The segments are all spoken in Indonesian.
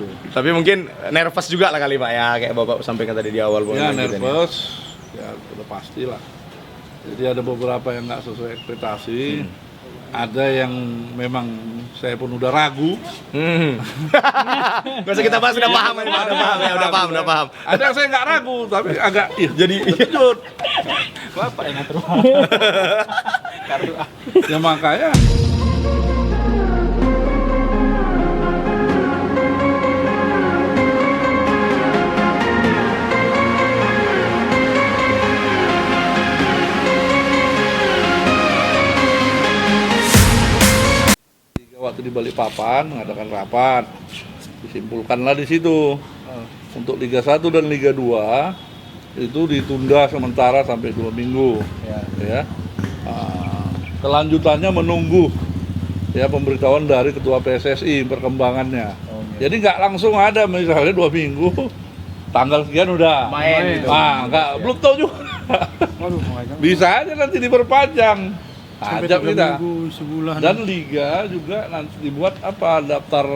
gitu. Tapi mungkin nervous juga lah kali Pak ya, kayak Bapak sampaikan tadi di awal. Ya nervous, ya udah pasti lah. Jadi ada beberapa yang nggak sesuai ekspektasi, ada yang memang saya pun udah ragu. Gak usah kita bahas, udah paham, udah paham. Ada yang saya nggak ragu, tapi agak Jadi terkejut. Bapak yang ngatur. Kartu A. Ya makanya waktu di Balikpapan mengadakan rapat, disimpulkanlah di situ untuk Liga 1 dan Liga 2 itu ditunda sementara sampai 2 minggu. Ya. Kelanjutannya menunggu ya pemberitahuan dari Ketua PSSI perkembangannya. Jadi nggak langsung ada misalnya 2 minggu tanggal sekian udah Main gitu. belum tahu juga. Bisa aja nanti diperpanjang. Ajab kita. Sebulan. Dan liga juga nanti dibuat daftar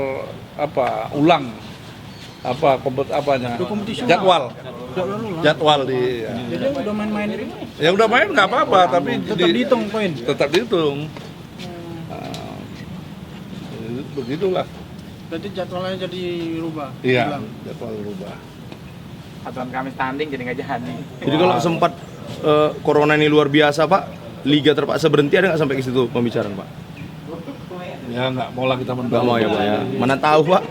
ulang kompetisi jadwal di ya. Jadi yang udah main-main itu Ya udah main nggak apa-apa tapi tetap dihitung poin. tetap dihitung. Begitulah. Berarti jadwalnya jadi rubah. Iya, Hilang. jadwal berubah. Aturan kami standing jadi nggak jadi. Jadi kalau sempat corona ini luar biasa Pak, liga terpaksa berhenti, ada nggak sampai ke situ pembicaraan Pak? Ya nggak mau lah kita Nggak mau ya Pak ya, mana tahu Pak.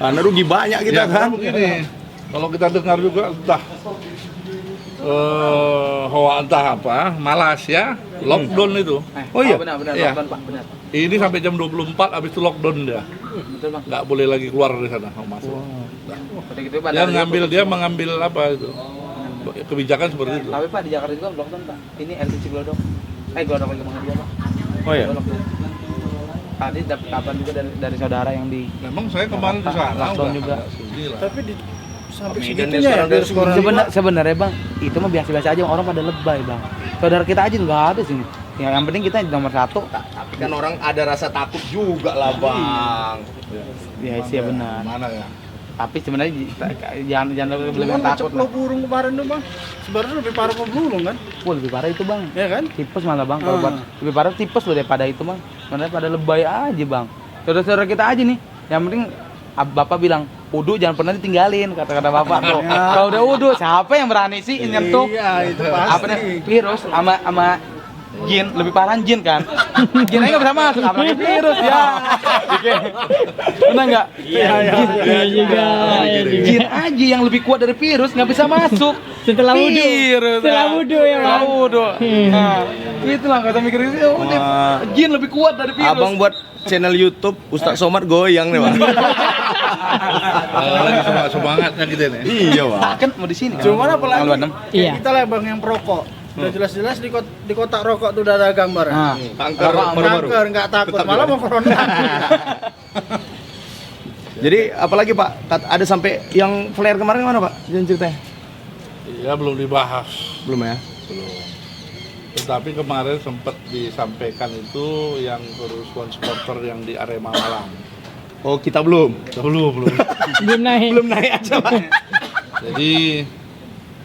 Karena rugi banyak kita Ya, kan. begini, kalau kita dengar juga entah entah apa, malas ya, lockdown itu. Oh iya? Benar, Iya. Pak, benar. Ini sampai jam 24 habis itu lockdown dia. Betul Bang. Nggak boleh lagi keluar dari sana mau masuk. Seperti gitu Pak. Dia mengambil apa itu? Kebijakan seperti itu. Tapi Pak di Jakarta juga lockdown Pak. Ini LTC Glodok. Glodok lagi Mang dia Pak. Oh iya. Lockdown. Tadi dapat kabar juga dari saudara yang di Memang saya kemarin di sana Lockdown udah juga. agak sedih lah. Tapi sampai Medan segitunya sekarang ya virus corona. Sebenarnya Bang, itu mah biasa-biasa aja, orang pada lebay Bang. Saudara kita aja nggak ada sini. Yang penting kita nomor 1. Tapi kan orang ada rasa takut juga lah Bang. Ya sih benar. Mana ya? Tapi sebenarnya jangan lebih Cuman takut ngecek lo lah. burung kemarin tuh bang. Sebenarnya lebih parah ke burung kan? Wah lebih parah itu Bang. Ya kan? Tipes malah Bang. Kalau buat lebih parah tipes loh daripada itu Bang. Sebenarnya pada lebay aja Bang. Saudara-saudara kita aja nih. Yang penting Bapak bilang, "Wudu jangan pernah ditinggalin," kata-kata Bapak tuh. Kalau udah wudu, siapa yang berani sih nyentuh? Iya itu pasti. Apa nih? Virus sama jin, lebih parah jin kan? Jin aja nggak bisa masuk, apalagi virus ya. Benar nggak? Iya. juga. Jin aja yang lebih kuat dari virus nggak bisa masuk. Setelah wudu. Virus, Setelah wudu ya, Setelah Bang. wudu. Nah, itulah kata mikir itu. Wah. Jin lebih kuat dari virus. Abang buat channel YouTube Ustaz Somad goyang nih Bang. Lagi semangatnya kita nih. Iya Bang. Kan mau di sini. Cuman apalagi Tanggal 26. Iya. kita lah bang yang perokok. Udah jelas-jelas di kotak rokok tuh udah ada gambar. Nah, Kanker paru-paru. Kanker nggak takut, malah mau corona. Jadi apalagi Pak, ada sampai yang flare kemarin mana Pak? Jangan ceritanya. Iya belum dibahas. Belum ya? Belum. Tetapi kemarin sempat disampaikan itu yang kerusuhan supporter yang di Arema Malang. Oh kita belum. Belum. Belum naik. Belum naik aja Pak. Jadi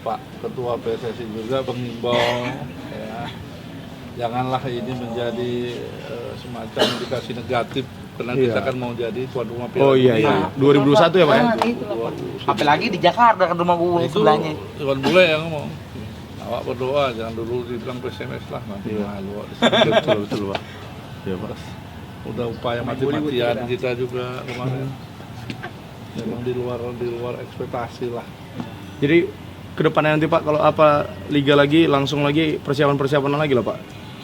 Pak Ketua PSSI juga mengimbau ya, janganlah ini menjadi semacam indikasi negatif karena Iya. kita kan mau jadi tuan rumah Piala Oh iya Dunia. iya. 2021 ya Pak ya? Nah, itu. Apalagi di Jakarta kan rumah gue Itu sebelahnya. Iwan Bule yang ngomong. Awak berdoa jangan dulu dibilang PSMS lah nanti malu. Betul Pak. Iya Pak. Udah upaya mati-matian kita juga kemarin. Memang di luar ekspektasi lah. Jadi kedepannya nanti Pak kalau apa liga lagi langsung lagi persiapan lagi lah Pak.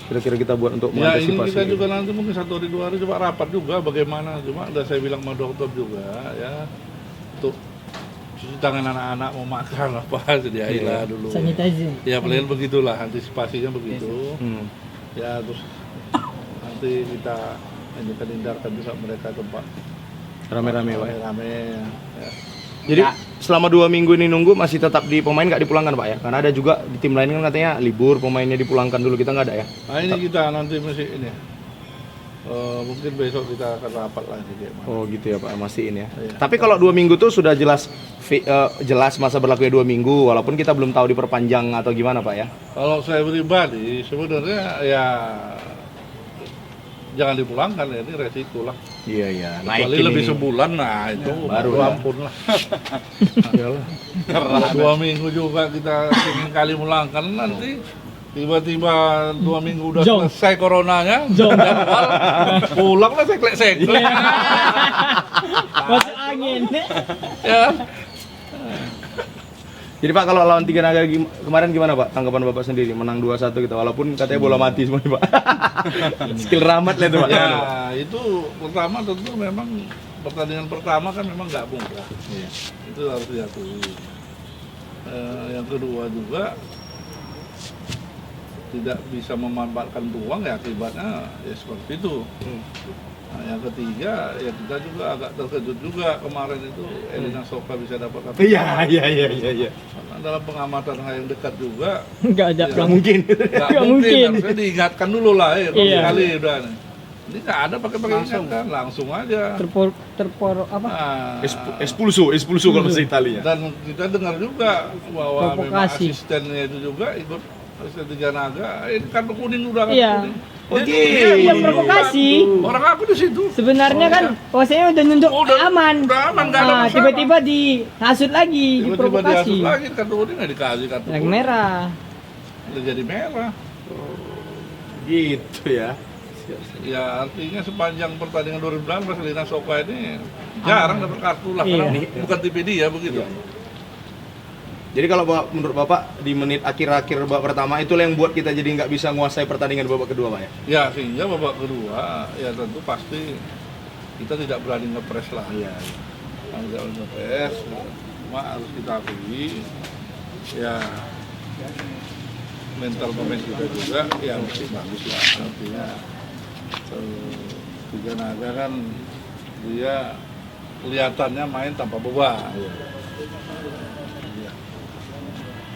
Kira-kira kita buat untuk Ya ini mengantisipasi. kita juga nanti mungkin 1 hari 2 hari coba rapat juga bagaimana. Cuma udah saya bilang sama dokter juga ya untuk cuci tangan anak-anak mau makan apa sediailah dulu. Sanitizer. Ya paling begitulah antisipasinya begitu. Ya terus nanti kita akan hindarkan juga mereka tempat Rame-rame Pak ya. rame ya. Jadi selama 2 minggu ini nunggu masih tetap di pemain nggak dipulangkan Pak ya? Karena ada juga di tim lain kan katanya libur pemainnya dipulangkan dulu, kita nggak ada ya? Nah ini kita nanti mesti ini Mungkin besok kita akan rapat lagi kayak mana. Oh gitu ya Pak, mastiin ya. Iya. Tapi kalau 2 minggu tuh sudah jelas jelas masa berlakunya 2 minggu, walaupun kita belum tahu diperpanjang atau gimana Pak ya? Kalau saya pribadi sebenarnya ya jangan dipulangkan ya, ini resiko lah. Iya iya. Kecuali lebih sebulan, nah itu baru baru lah. ampun lah. Kalau 2 minggu juga kita ingin kali mulangkan, nanti tiba-tiba 2 minggu udah Jong. selesai coronanya, Jong. jadwal, pulang lah seklek-seklek. Masuk angin. Ya. Jadi Pak kalau lawan Tiga Naga kemarin gimana Pak? Tanggapan Bapak sendiri menang 2-1 gitu, walaupun katanya bola mati semua nih Pak. Skill Rahmat lah itu Pak. Ya, itu pertama tentu memang pertandingan pertama kan memang nggak mudah. Iya. Itu harus diakui. Yang kedua juga tidak bisa memanfaatkan peluang ya akibatnya ya seperti itu. Nah, yang ketiga ya kita juga agak terkejut juga kemarin itu Elina Soka bisa dapat kartu merah. Iya. Karena dalam pengamatan yang dekat juga Enggak ada. ya, Gak mungkin. nggak Nggak mungkin, mungkin. harusnya diingatkan dulu lah ya, Iya. sekali udah nih. Ini nggak ada pakai ingatkan, langsung aja. Terpor apa? Nah, Espulso kalau bahasa Italia. dan kita dengar juga bahwa memang Provokasi. asistennya itu juga ikut asisten Tiga Naga, ini kartu kuning udah kartu Iya. kuning. Oh, Dia- gitu. dia Provokasi. Orang aku di situ. Sebenarnya kan wasitnya udah nunjuk Udah aman. udah aman, nggak ada Nah, masalah. tiba-tiba dihasut lagi, Tiba-tiba diprovokasi. dihasut lagi kartu kuning nggak dikasih kartu Yang kuning. merah. Udah jadi merah. Gitu ya. Ya artinya sepanjang pertandingan 2019 Elina Soka ini jarang dapat kartu lah, Iya. karena bukan tipe dia begitu. Jadi kalau menurut Bapak di menit akhir-akhir babak pertama itu yang buat kita jadi nggak bisa menguasai pertandingan babak kedua Pak ya? Ya sehingga babak kedua ya tentu pasti kita tidak berani ngepres lah. Iya. Tidak berani ngepres, cuma harus kita akui ya mental pemain kita juga ya masih bagus lah. Artinya Tiga Naga kan dia kelihatannya main tanpa beban.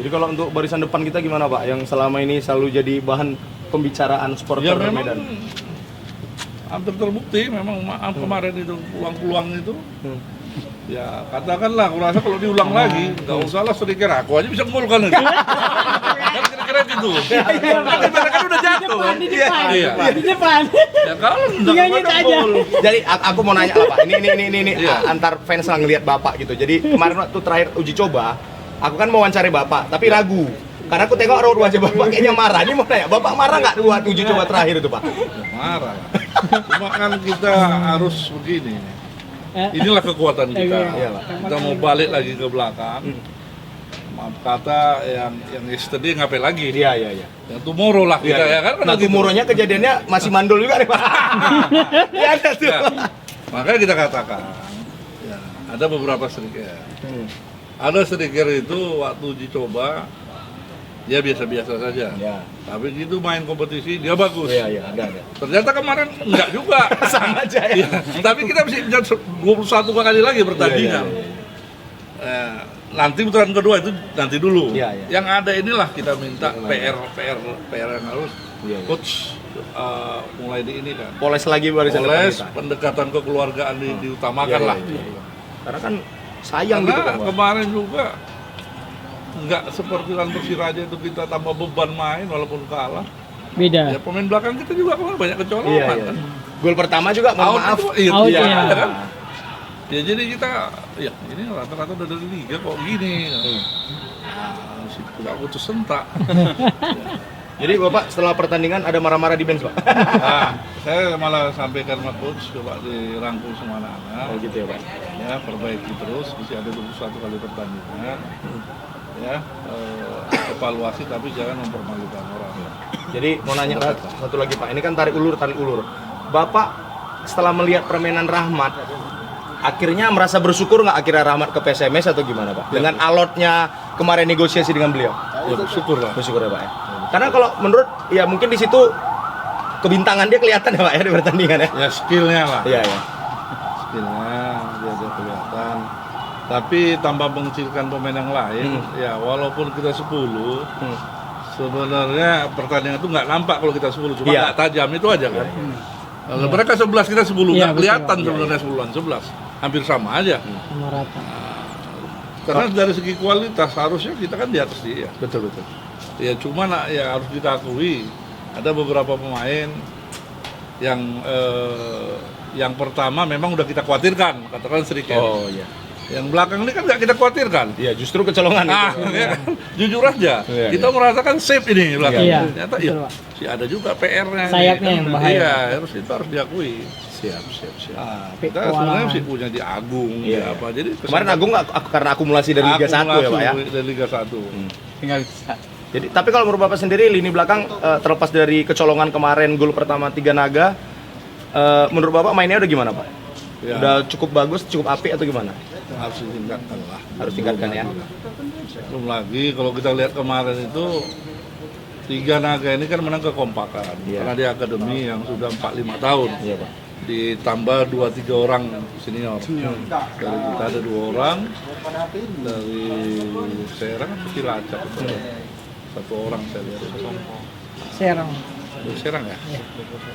Jadi kalau untuk barisan depan kita gimana Pak? Yang selama ini selalu jadi bahan pembicaraan supporter Ya memang Medan. hampir terbukti memang maaf kemarin itu peluang-peluang itu. Ya katakanlah, aku rasa kalau diulang lagi nggak usah lah striker aku aja bisa gol kan itu. Kan kira-kira gitu. Tapi mereka kan udah jatuh. Di depan. Iya. Di depan. Ya kalau Tinggal nggak nyet ada aja. gol. Jadi aku mau nanya lah Pak. Ini Iya. antar fans lah ngelihat Bapak gitu. Jadi kemarin waktu terakhir uji coba, aku kan mau wawancari Bapak, tapi ragu. Karena aku tengok raut wajah Bapak kayaknya marah. Ini mau nanya, Bapak marah nggak waktu uji coba terakhir itu Pak? Ya, marah. Cuma kan kita harus begini. Inilah kekuatan kita. Iya, Pak. Kita mau balik lagi ke belakang. Maaf kata yang yesterday ngapain lagi? Iya. Yang tomorrow lah kita ya kan. Nah, gitu. Tomorrow-nya kejadiannya masih mandul juga nih Pak. Iya ada tuh. Ya, makanya kita katakan ya, ada beberapa striker. Ada striker itu waktu uji coba dia biasa-biasa saja. Ya. Tapi gitu main kompetisi dia bagus. Iya, ada. Ternyata kemarin enggak juga. Sama aja ya. Iya, tapi kita mesti 21 kali lagi pertandingan. Iya. Nanti putaran kedua itu nanti dulu. Iya. Yang ada inilah kita minta PR yang harus Iya. coach mulai di ini kan. Poles lagi barisan depan Poles, kita. pendekatan kekeluargaan diutamakan lah. Karena kan sayang Karena gitu kan Pak. kemarin juga nggak seperti lawan Persiraja itu kita tambah beban main walaupun kalah. Beda. Ya pemain belakang kita juga kemarin banyak kecolongan Iya. kan. Gol pertama juga mohon Out maaf. itu, iya, Out, iya, iya. kan? Ya jadi kita, ya ini rata-rata udah dari liga kok gini. Nah, situ nggak putus sentak. Jadi Bapak setelah pertandingan ada marah-marah di bench Pak? Nah, saya malah sampaikan sama coach coba dirangkul semua anak-anak. gitu ya Pak. Ya perbaiki terus, masih ada 21 kali pertandingan. Ya, evaluasi tapi jangan mempermalukan orang. Jadi mau nanya satu lagi Pak, ini kan tarik ulur. Bapak setelah melihat permainan Rahmat, akhirnya merasa bersyukur nggak akhirnya Rahmat ke PSMS atau gimana Pak? Dengan alotnya kemarin negosiasi dengan beliau? Ya bersyukur lah. Bersyukur ya Pak ya. Karena kalau menurut ya mungkin di situ kebintangan dia kelihatan ya Pak ya di pertandingan ya. Ya skillnya lah. Iya. Skillnya dia ada kelihatan. Tapi tanpa mengecilkan pemain yang lain, ya walaupun kita 10, sebenarnya pertandingan itu nggak nampak kalau kita 10, cuma Iya. nggak tajam itu aja kan. Kalau mereka 11 kita 10, Iya, nggak kelihatan betul. sebenarnya 10-an 11, hampir sama aja. Sama rata. Karena dari segi kualitas harusnya kita kan di atas dia. Betul. Ya cuma ya harus kita akui ada beberapa pemain yang pertama memang udah kita khawatirkan, katakan Sri Ken. Oh iya. Yang belakang ini kan nggak kita khawatirkan. Iya, justru kecolongan Ah, itu. ya kan? Jujur aja, Iya, kita merasakan safe ini belakang. Iya, Ternyata betul, ya Pak. sih ada juga PR-nya. ini. Sayapnya yang bahaya. Iya, itu harus diakui. Siap. Kita Kewalahan. sebenarnya masih punya di Agung, Iya. di apa. Jadi Kemarin Agung karena akumulasi dari Liga 1 ya, Pak ya. Dari Liga 1. Tinggal bisa. Jadi tapi kalau menurut Bapak sendiri lini belakang terlepas dari kecolongan kemarin gol pertama 3 Naga, menurut Bapak mainnya udah gimana, Pak? Ya. Udah cukup bagus, cukup apik atau gimana? Harus ditingkatkan lah. Harus tingkatkan ya. Belum lagi kalau kita lihat kemarin itu 3 Naga ini kan menang kekompakan. Iya. Karena dia akademi yang sudah 4-5 tahun. Iya, Pak. Ditambah 2-3 orang senior. Dari kita ada 2 orang, dari Serang Cilacap itu. 1 orang saya lihat. Serang. Dari Serang ya?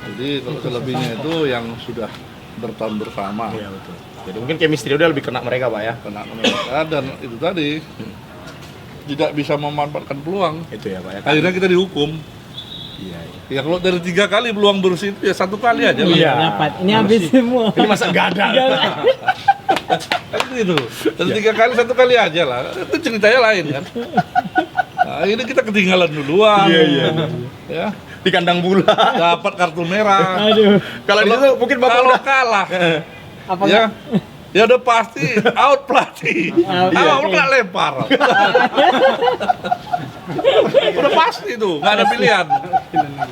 Jadi kalau selebihnya itu yang sudah bertahun bersama. Iya, betul. Jadi mungkin chemistry udah lebih kena mereka, Pak ya. Kena mereka dan itu tadi tidak bisa memanfaatkan peluang. Itu ya, Pak ya. Akhirnya kita dihukum. Iya. Ya kalau dari 3 kali peluang bersih itu ya 1 kali aja. Iya. Dapat. Ini habis semua. Ini masa enggak ada. Kan gitu. Dari 3 kali 1 kali aja lah. Itu ceritanya lain kan. Nah, ini kita ketinggalan duluan. Iya. Ya, Di kandang bola. dapat kartu merah. Aduh. Kalau di situ mungkin Bapak Kalau udah kalah, Apa ya, ya udah pasti out pelatih. Iya. Awal nggak lempar. Udah pasti tuh, nggak ada pilihan.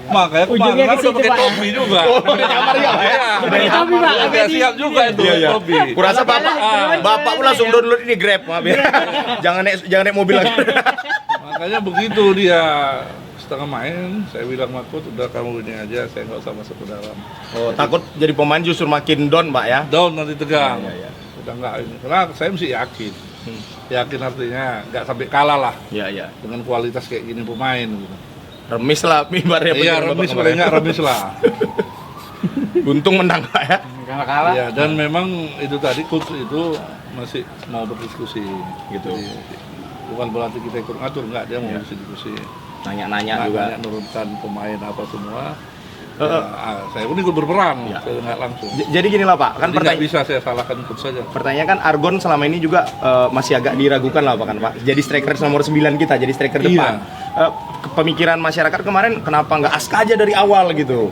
Makanya Ujungnya kemarin ke udah situ, pakai Pak. topi juga. udah nyamar ya, Pak ya? Iya. Udah topi, Pak. Udah siap juga itu topi. Kurasa Bapak, Bapak pun langsung download ini Grab, Pak. Biar jangan naik mobil lagi. Makanya begitu dia setengah main, saya bilang Mahfud udah kamu ini aja, saya nggak usah masuk ke dalam. Oh, takut jadi pemain justru makin down, Pak ya. Down nanti tegang. Iya. Udah nggak ini. Karena saya mesti yakin. Yakin artinya nggak sampai kalah lah Iya. dengan kualitas kayak gini pemain gitu. Remis lah ibaratnya. Iya, Bapak remis kemarin. paling nggak remis lah. Untung menang, Pak ya. Kalau kalah. Iya, dan memang itu tadi coach itu masih mau berdiskusi gitu. Bukan berarti kita ikut ngatur, nggak, dia mau diskusi. Nanya-nanya juga. Nanya nurunkan pemain apa semua. Saya pun ikut berperan, Iya. saya nggak langsung. Jadi gini lah, Pak. Kan Jadi nggak bisa saya salahkan coach saja. pertanyaan kan Argon selama ini juga masih agak diragukan lah Pak kan Pak. Jadi striker nomor 9 kita, jadi striker Iya. depan. Pemikiran masyarakat kemarin kenapa nggak Aska aja dari awal gitu.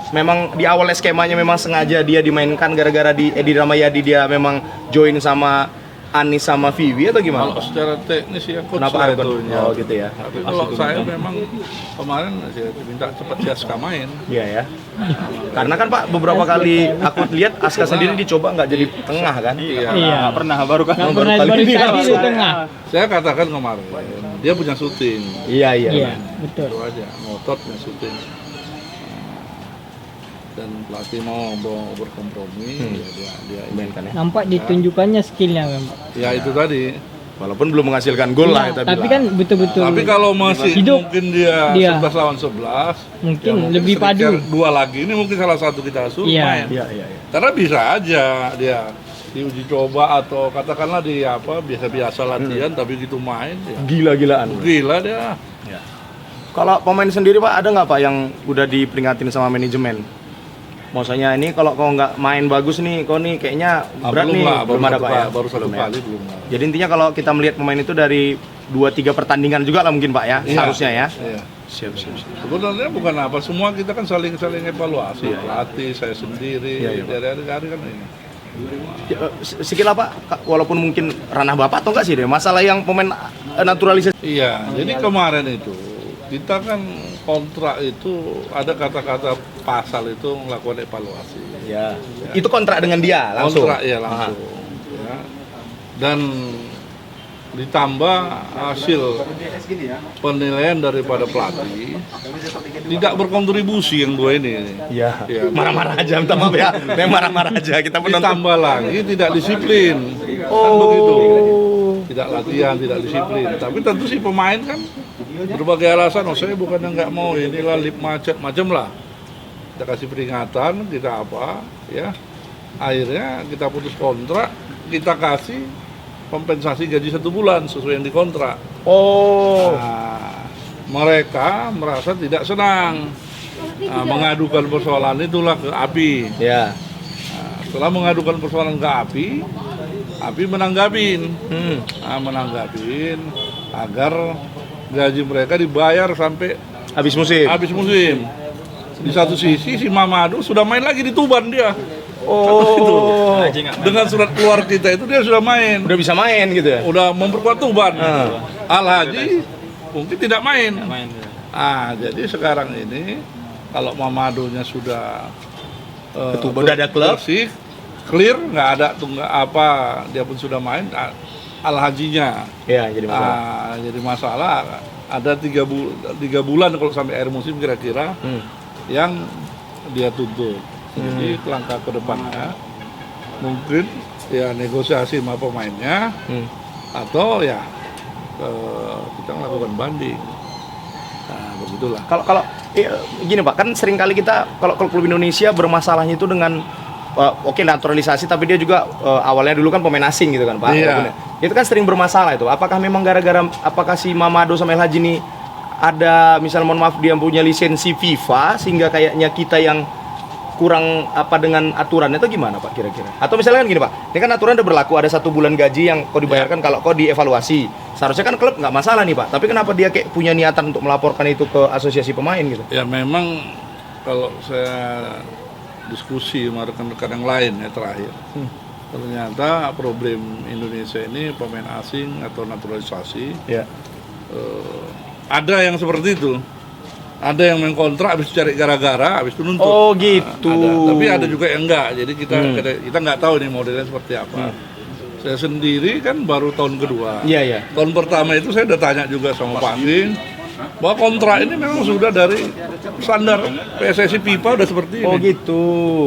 Memang di awal skemanya memang sengaja dia dimainkan gara-gara di Edi Ramayadi dia memang join sama Anis sama Vivi atau gimana? Kalau secara teknis ya coach Kenapa lah Argon? itunya. Oh gitu ya. Tapi kalau saya memang kemarin saya minta cepat Jaska main. Iya ya. Karena kan Pak beberapa kali aku lihat Aska sendiri dicoba nggak jadi tengah kan? Iya. Iya. Pernah baru kan. Nggak pernah baru tadi di tengah. Saya katakan kemarin dia punya syuting. Iya. Iya, betul. Itu aja, ngotot punya syuting. Dan pelatih mau berkompromi, ya dia Mainkan ya. Nampak ditunjukkannya skillnya memang. ya itu tadi. Walaupun belum menghasilkan gol lah kita Iya, tapi bilang. kan betul-betul Tapi kalau masih hidup. mungkin dia Dia. 11 lawan 11, Mungkin ya lebih striker padu. 2 lagi ini mungkin salah satu kita suruh Iya. main. Iya. Karena bisa aja dia diuji coba atau katakanlah di apa biasa-biasa latihan tapi gitu main ya. Gila-gilaan. Gila dia. Kalau pemain sendiri Pak, ada nggak Pak yang udah diperingatin sama manajemen? Maksudnya ini kalau kau nggak main bagus nih, kau nih kayaknya berat belum nih. lah, Belum ada Pak ya? baru satu Belum ya? kali belum lah. Jadi intinya kalau kita melihat pemain itu dari 2-3 pertandingan juga lah mungkin Pak ya, Iya. seharusnya ya. Iya. Siap. Sebenarnya bukan apa, semua kita kan saling evaluasi, pelatih, saya sendiri, Iya, Pak. dari hari-hari kan ini. Ya, sedikit lah Pak, walaupun mungkin ranah Bapak atau enggak sih deh, masalah yang pemain naturalisasi. Iya, jadi kemarin itu kita kan kontrak itu ada kata-kata pasal itu melakukan evaluasi. Ya. Itu kontrak dengan dia langsung. Kontrak ya langsung. Ya. Dan ditambah hasil penilaian daripada pelatih tidak berkontribusi yang dua ini. Iya. Iya. Marah-marah aja, minta maaf ya. Memang marah-marah aja kita penonton. Ditambah lagi tidak disiplin. Kan Oh. begitu. Tidak latihan, tidak disiplin. Tapi tentu sih pemain kan berbagai alasan. Oh saya bukannya nggak mau, inilah lip macet, macam lah. kita kasih peringatan, kita apa, ya. Akhirnya kita putus kontrak, kita kasih kompensasi gaji 1 bulan sesuai yang dikontrak. Oh. Nah, mereka merasa tidak senang. Nah, mengadukan persoalan itulah ke API. Ya. Nah, setelah mengadukan persoalan ke API menanggapin, menanggapin agar gaji mereka dibayar sampai Habis musim. habis musim. Di satu sisi si Mamadu sudah main lagi di Tuban dia. Oh. Dengan surat keluar kita itu dia sudah main. Udah bisa main gitu ya? Udah memperkuat Tuban. Al-Haji mungkin tidak main. Jadi sekarang ini kalau Mamadunya sudah Udah ada klub? bersih, clear, nggak ada tunggak apa, dia pun sudah main. Al-Hajinya Iya, jadi masalah. jadi masalah. Ada 3 bulan kalau sampai akhir musim kira-kira yang dia tuntut. Jadi langkah ke depannya mungkin ya negosiasi sama pemainnya atau ya kita melakukan banding. Nah, begitulah. Kalau gini Pak, kan sering kali kita kalau klub Indonesia bermasalahnya itu dengan oke naturalisasi, tapi dia juga awalnya dulu kan pemain asing gitu kan Pak. Iya. Itu kan sering bermasalah itu. Apakah memang gara-gara apakah si Mamadu sama El Hadji ini ada misal mohon maaf dia punya lisensi FIFA sehingga kayaknya kita yang kurang apa dengan aturannya itu gimana Pak kira-kira? Atau misalnya kan gini Pak, ini kan aturan udah berlaku ada 1 bulan gaji yang kau dibayarkan kalau kau dievaluasi. Seharusnya kan klub nggak masalah nih Pak, tapi kenapa dia kayak punya niatan untuk melaporkan itu ke asosiasi pemain gitu? Ya memang kalau saya diskusi sama rekan-rekan yang lain ya terakhir, ternyata problem Indonesia ini pemain asing atau naturalisasi Ya. ada yang seperti itu. Ada yang main kontrak habis cari gara-gara, habis itu nuntut. Oh gitu. Ada. Tapi ada juga yang enggak. Jadi kita nggak tahu nih modelnya seperti apa. Saya sendiri kan baru tahun kedua. Iya iya. Tahun pertama itu saya udah tanya juga sama Pak Ging bahwa kontrak ini memang sudah dari standar PSSI FIFA udah seperti ini. Oh gitu.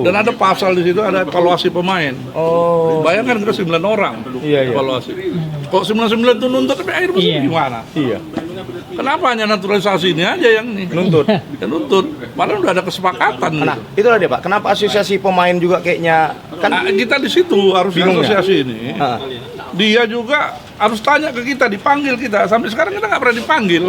Dan ada pasal di situ, ada evaluasi pemain. Oh. Bayangkan kita 9 orang Iya, iya. evaluasi. Kok 99 itu nuntut tapi akhir musim Iya. gimana? Iya. Kenapa hanya naturalisasi ini aja yang nih? Nuntut. Ya nuntut. Padahal udah ada kesepakatan Nah, gitu. itulah dia Pak. Kenapa asosiasi pemain juga kayaknya kan Nah, kita di situ harus Bingung ya? asosiasi ini. Ah. Dia juga harus tanya ke kita, dipanggil kita. Sampai sekarang kita nggak pernah dipanggil.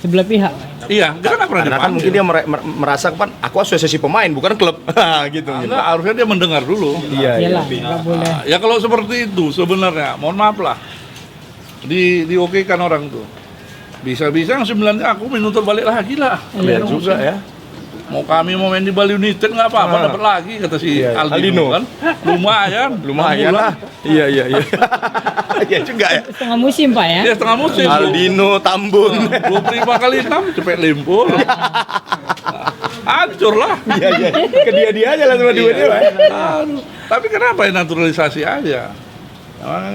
Sebelah pihak. Iya, kita nggak pernah karena kan mungkin dipanggil. dia merasa kan aku asosiasi pemain bukan klub. Gitu. Enggak, harusnya dia mendengar dulu. Iya, iya. Iyalah, nggak boleh. Nah, ya kalau seperti itu sebenarnya, mohon maaf lah, diokekan orang tuh. Bisa-bisa yang 9 aku menuntut balik lagi lah. Iya juga ya. Mau kami mau main di Bali United nggak apa-apa, dapat lagi kata si Iya, iya. Aldino Aldino. kan. Lumayan, Lumayan 6 bulan. lah. Iya iya iya. Iya juga ya. Setengah musim Pak ya. Dia setengah musim. Aldino Tambun. 25 kali 6 cepet limpul. Hancur lah. Iya iya. Ke dia aja lah sama dia Pak. Aduh. Tapi kenapa ya naturalisasi aja? Nah,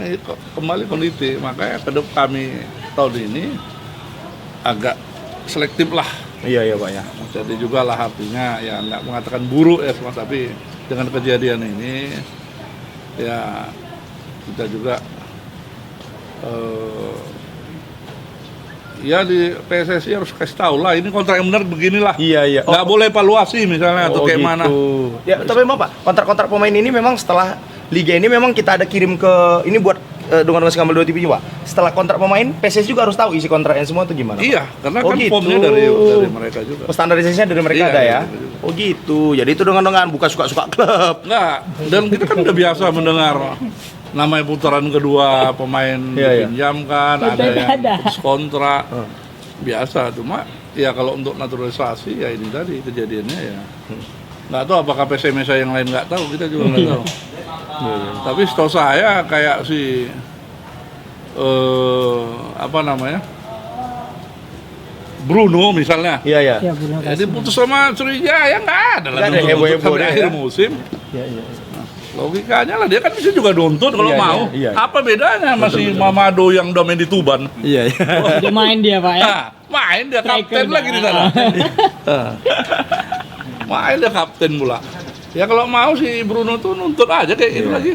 kembali kondisi, makanya kami tahun ini agak selektif lah. Iya iya Pak ya. Jadi juga lah artinya ya nggak mengatakan buruk ya semua, tapi dengan kejadian ini ya kita juga ya di PSSI harus kasih tahu lah ini kontrak yang benar beginilah. Iya iya. Nggak boleh evaluasi misalnya atau kayak mana. Ya, tapi memang Pak, kontrak-kontrak pemain ini memang setelah liga ini memang kita ada kirim ke ini buat dengan Skambal 2 TV Pak. Setelah kontrak pemain, PSSI juga harus tahu isi kontraknya semua itu gimana? Pak? Iya, karena Oh, kan gitu. formnya dari mereka juga. Standarisasinya dari mereka Iya, ada ya. iya, iya. Oh gitu. Jadi itu dengan bukan suka-suka klub. Enggak, dan kita kan udah biasa mendengar namanya putaran kedua pemain Iya, iya. dipinjamkan, ada yang Ada. putus kontrak. Biasa, cuma ya kalau untuk naturalisasi ya ini tadi kejadiannya ya. Nggak tahu apakah PSMS yang lain nggak tahu, kita juga nggak tahu. Tapi setahu saya kayak si apa namanya? Bruno misalnya. Iya iya. Ya, belum Jadi putus sama Sriwijaya nggak ada lah Nggak ada nuntut heboh-heboh sampai dia, akhir ya? musim. Iya iya. Logikanya lah dia kan bisa juga nuntut kalau Iya, mau. iya, iya. Apa bedanya masih Mamado yang udah main di Tuban? Iya iya. Dia main dia Pak ya. Nah, main dia Striker kapten dah. lagi di sana. Main dia kapten pula. Ya kalau mau si Bruno tuh nuntut aja kayak gitu lagi.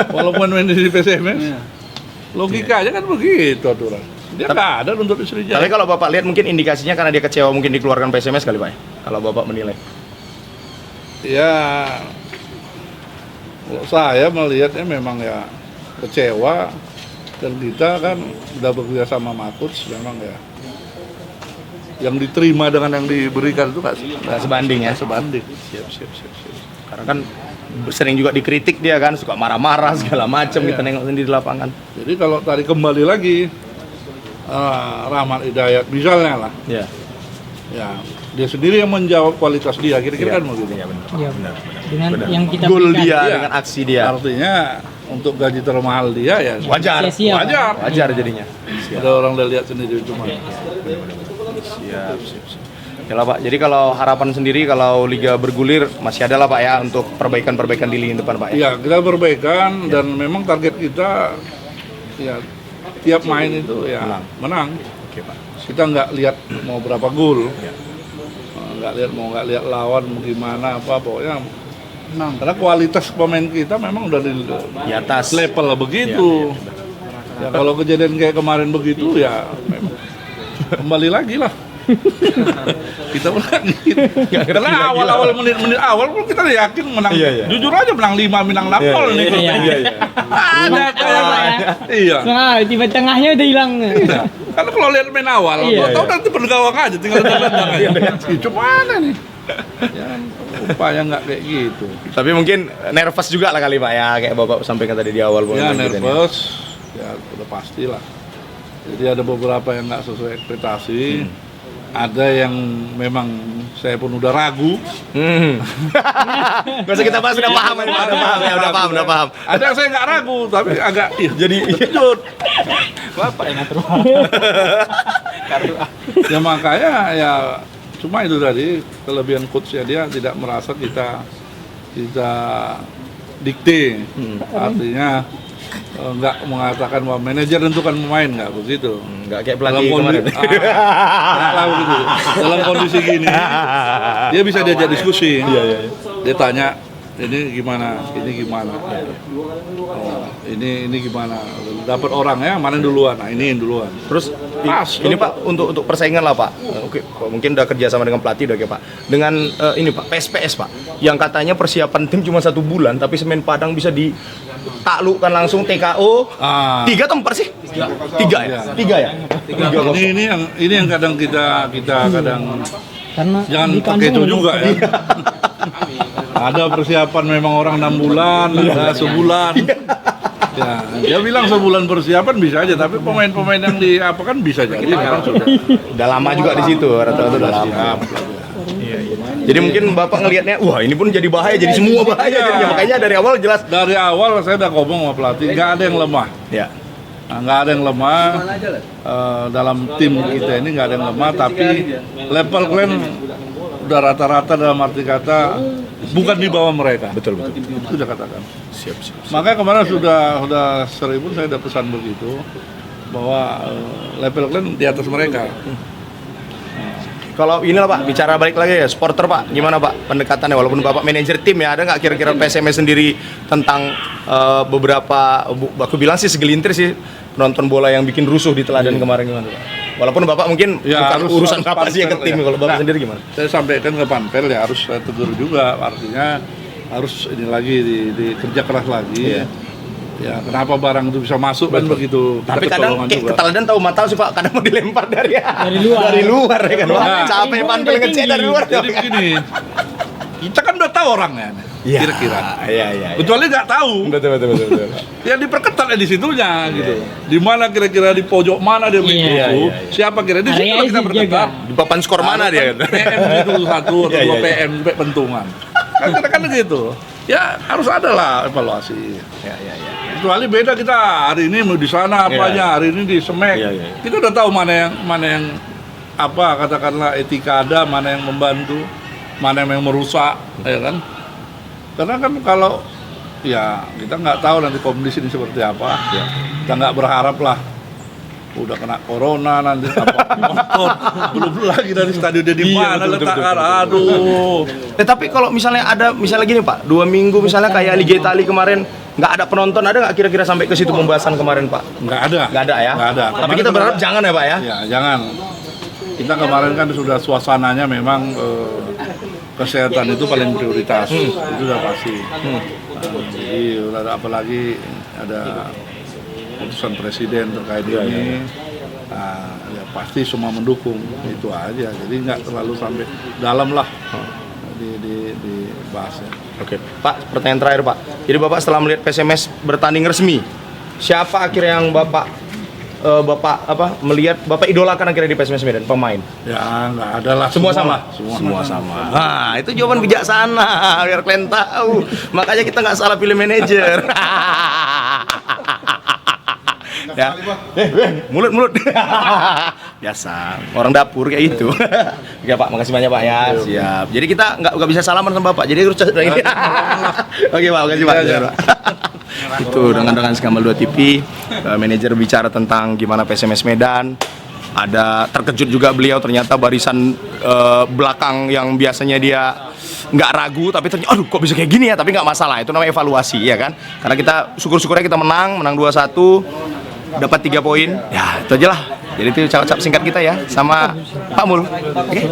Walaupun main di PSMS. Logikanya kan begitu aturan. Dia nggak ada nuntut di Tapi Sriwijaya. kalau Bapak lihat mungkin indikasinya karena dia kecewa mungkin dikeluarkan PSMS kali Pak ya? Kalau Bapak menilai. Ya, kalau saya melihatnya memang ya kecewa, dan kita kan udah bekerja sama Coach, memang ya yang diterima dengan yang diberikan itu nggak sebanding ya. sebanding. Siap. Karena kan sering juga dikritik dia kan, suka marah-marah segala macam kita nengok sendiri di lapangan. Jadi kalau tadi kembali lagi Rahmat Hidayat misalnya lah, Iya. ya dia sendiri yang menjawab kualitas dia, kira-kira kan begitu. Iya benar. Iya. Dengan yang kita Gol berikan. dia Iya. dengan aksi dia. Artinya untuk gaji termahal dia ya Wajar. Sia-sia, Pak. wajar. Wajar jadinya. Ada orang udah lihat sendiri cuma. Siap. Ya lah Pak, jadi kalau harapan sendiri kalau Liga bergulir masih ada lah Pak ya untuk perbaikan-perbaikan di lini depan Pak ya? Iya, kita perbaikan dan memang target kita ya tiap main itu ya menang. Oke Pak. Kita nggak lihat mau berapa gol, nggak lihat lawan gimana apa, pokoknya menang. Karena kualitas pemain kita memang udah Di atas. level begitu. Ya kalau kejadian kayak kemarin begitu ya memang kembali lagi lah. Kita menang gitu. Karena awal-awal menit-menit awal pun kita yakin menang. Iya. Jujur aja menang 5, menang 6 nih. Iya. Ada kayak iya. Nah, tiba tengahnya udah hilang. Iya. Karena kalau lihat main awal, gua tahu nanti bergawang aja, tinggal tendang aja. Cuma mana nih? Ya, upaya nggak kayak gitu. Tapi mungkin nervous juga lah kali Pak ya, kayak Bapak sampaikan tadi di awal. Ya nervous, ya udah pasti lah. Jadi ada beberapa yang nggak sesuai ekspektasi. Ada yang memang saya pun udah ragu. Gak usah kita bahas, udah paham ya, udah paham. Ada yang saya nggak ragu, tapi agak jadi kejut. Bapak yang ngatur. Ya makanya ya cuma itu tadi kelebihan coach ya, dia tidak merasa kita dikte. Artinya nggak mengatakan bahwa manajer tentukan pemain, nggak begitu. Nggak kayak pelatih kemarin. Nggak begitu. Dalam kondisi gini dia bisa diajak diskusi. Dia tanya ini gimana, ini gimana, ini gimana, dapat orangnya mana duluan, nah ini duluan. Terus Pas, ini Pak untuk persaingan lah Pak. Oke, mungkin udah kerja sama dengan pelatih udah oke Pak. Dengan ini Pak PSPS Pak, yang katanya persiapan tim cuma 1 bulan, tapi Semen Padang bisa ditaklukkan langsung TKO. 3 atau 4 sih? 3 ya? 3 ya? Ini yang kadang kita kadang Karena jangan di pakai itu kandang juga ya. Ada persiapan memang orang 6 bulan, ada sebulan. Ya, dia bilang sebulan persiapan bisa aja, tapi pemain-pemain yang di apa kan bisa jadi memang sudah. Udah lama juga di situ, rata-rata udah lama. Jadi mungkin Bapak ngelihatnya, wah ini pun jadi bahaya, jadi semua bahaya jadinya. Makanya dari awal jelas. Dari awal saya udah ngomong sama pelatih, nggak ada yang lemah. Ya. Nah, nggak ada yang lemah dalam tim kita ini, nggak ada yang lemah, tapi level kalian udah rata-rata dalam arti kata bukan di bawah mereka. Betul. Itu sudah katakan. Siap. Makanya kemarin sudah sering pun saya udah pesan begitu bahwa level kalian di atas mereka. Kalau inilah Pak, bicara balik lagi ya, supporter Pak, gimana Pak pendekatannya? Walaupun Bapak manajer tim ya, ada nggak kira-kira PSMS sendiri tentang beberapa, aku bilang sih segelintir sih penonton bola yang bikin rusuh di Teladan kemarin gimana Pak? Walaupun Bapak mungkin Ya, bukan harus urusan Bapak sih yang ke tim, ya. kalau Bapak Nah, sendiri gimana? Saya sampaikan ke Panpel ya, harus saya tegur juga, artinya harus ini lagi di kerja keras lagi. Ya kenapa barang itu bisa masuk kan begitu. Kita Tapi kadang kecolongan kayak juga. Keteladan tahu matau sih Pak, kadang mau dilempar dari luar. dari luar ya kan Pak. Nah, Capek dari Panpel bawah ngecek dari luar. Jadi begini, kita kan udah tahu orangnya, kira-kira. Iya. Kecuali nggak tahu, Betul. ya diperketat di situnya gitu. Di mana kira-kira di pojok mana dia main Iya, itu, siapa kira di situ Area kita dijaga. perketat. Di papan skor mana dia kan? PM itu 1 atau 2 Iya. PM sampai pentungan. Kan gitu. Ya harus ada lah evaluasi. Iya. Kecuali beda kita hari ini mau di sana apanya, hari ini di Semek. Iya. Kita udah tahu mana yang apa katakanlah etika ada, mana yang membantu, mana yang merusak, ya kan? Karena kan kalau ya kita nggak tahu nanti kondisi ini seperti apa. Kita nggak berharap lah udah kena corona nanti apa motor belum lagi dari stadion dia di mana letakkan, aduh. Tapi kalau misalnya gini Pak, 2 minggu misalnya kayak Liga Italia kemarin nggak ada penonton, ada nggak kira-kira sampai ke situ pembahasan kemarin Pak? Nggak ada Ya? nggak ada. Tapi Kemarin kita berharap jangan ya Pak ya? Ya jangan. Kita kemarin kan sudah suasananya memang kesehatan itu paling prioritas, itu udah pasti. Jadi apalagi ada keputusan presiden terkait ini, ya pasti semua mendukung, itu aja. Jadi nggak terlalu sampai dalam lah dibahasnya. Oke, Pak, pertanyaan terakhir Pak. Jadi Bapak setelah melihat PSMS bertanding resmi, siapa akhirnya yang Bapak melihat Bapak idolakan akhirnya di PSMS Medan, pemain? Ya nggak ada lah. Semua sama? Semua sama. Nah, itu jawaban bijaksana, biar kalian tahu. Makanya kita nggak salah pilih manajer. Ya, mulut. Biasa, orang dapur kayak gitu. Oke Pak, makasih banyak Pak ya. Siap. Jadi kita nggak bisa salaman sama Bapak. Jadi harus ini. Oke Pak, makasih Pak. Itu dengan Skambal 2 TV, manajer bicara tentang gimana PSMS Medan. Ada terkejut juga beliau, ternyata barisan belakang yang biasanya dia nggak ragu, tapi ternyata aduh kok bisa kayak gini ya, tapi nggak masalah, itu namanya evaluasi ya kan. Karena kita syukur-syukurnya kita menang 2-1, dapat 3 poin, ya itu aja lah. Jadi itu ucap-ucap singkat kita ya sama Pak Mul. Oke.